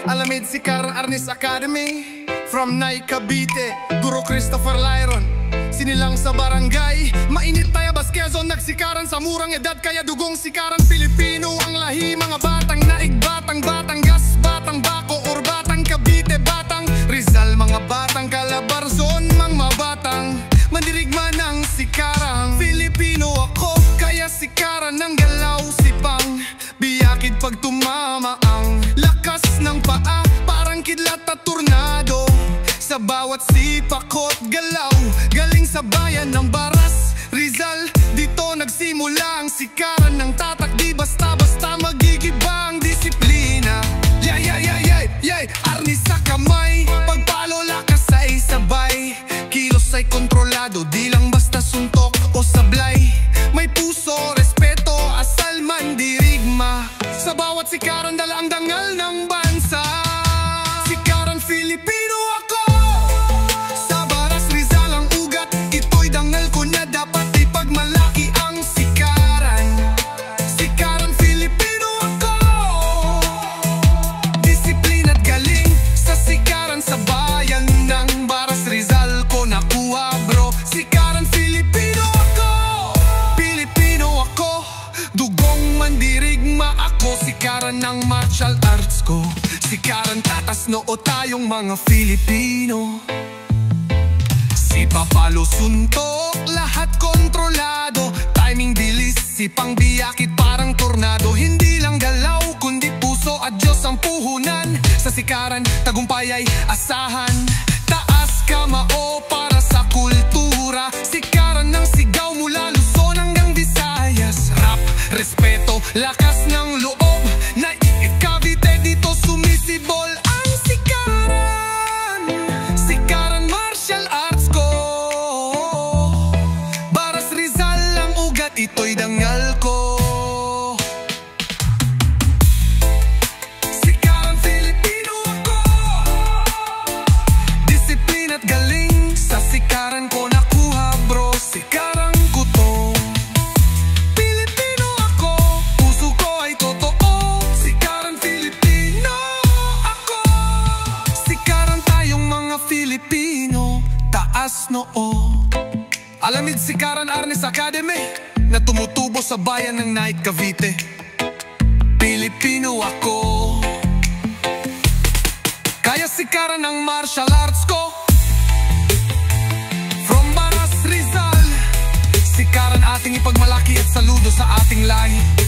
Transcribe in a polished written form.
Alamid si Karen Arnis Academy from Nay Cavite, Guro Christopher Lyron. Sinilang sa barangay, mainit tayo bas Quezon. Nagsikaran sa murang edad, kaya dugong sikaran. Pilipino ang lahi, mga batang naig, batang Batangas, batang Baco or batang Cavite, batang Rizal, mga batang Calabarzon, mga batang mandirigma ng sikarang. Filipino ako, kaya sikaran ng galaw, sipang biyakid pag tumama ang lakas ng paa, parang kidlat at tornado. Sa bawat sipakot galaw, galing sa bayan ng Baras, Rizal. Dito nagsimula ang sikaran ng tatak, di basta-basta magigiba ang disiplina. Arnis sa kamay, pagpalo lakas ay sabay. Kilos ay kontrolado, di lang basta suntok o sablay. May puso, respeto, asal man dirigma. Sa bawat sikaran dala ang dangal ng bansa. Sikaran Filipino ako, sa Baras Rizal ang ugat. Ito'y dangal ko na dapat ipagmalaki ang sikaran. Sikaran Filipino ako, disiplina at galing. Sa sikaran sa bayan ng Baras Rizal ko nakuha bro. Sikaran Filipino ako, Pilipino ako, dugong mandirigma ako. Sikaran ng martial arts ko, sikaran tatas noo tayong mga Filipino. Si papalo suntok, lahat kontrolado. Timing bilis, sipang biyakit parang tornado. Hindi lang galaw, kundi puso at Diyos ang puhunan. Sa sikaran, tagumpay ay asahan. Taas kamao para sa kultura. Sikaran ng sigaw mula Luzon hanggang Visayas. Rap, respeto, lakas ng loob. Cavite dito sumisibol ang sikaran. Sikaran martial arts ko, Baras Rizal ang ugat, ito'y dangal ko. Sikaran Filipino ako, disiplina at galing. Sa sikaran ko nakuha bro, sikaran ko to. Pilipino ako, puso ko ay totoo. Sikaran Filipino ako, sikaran tayong mga Filipino, taas noo. Alamid sikaran Arnis Academy na tumutubo sa bayan ng Nay Cavite. Pilipino ako, kaya sikaran ng martial arts ko. From Baras Rizal, sikaran ating ipagmalaki at saludo sa ating lahi.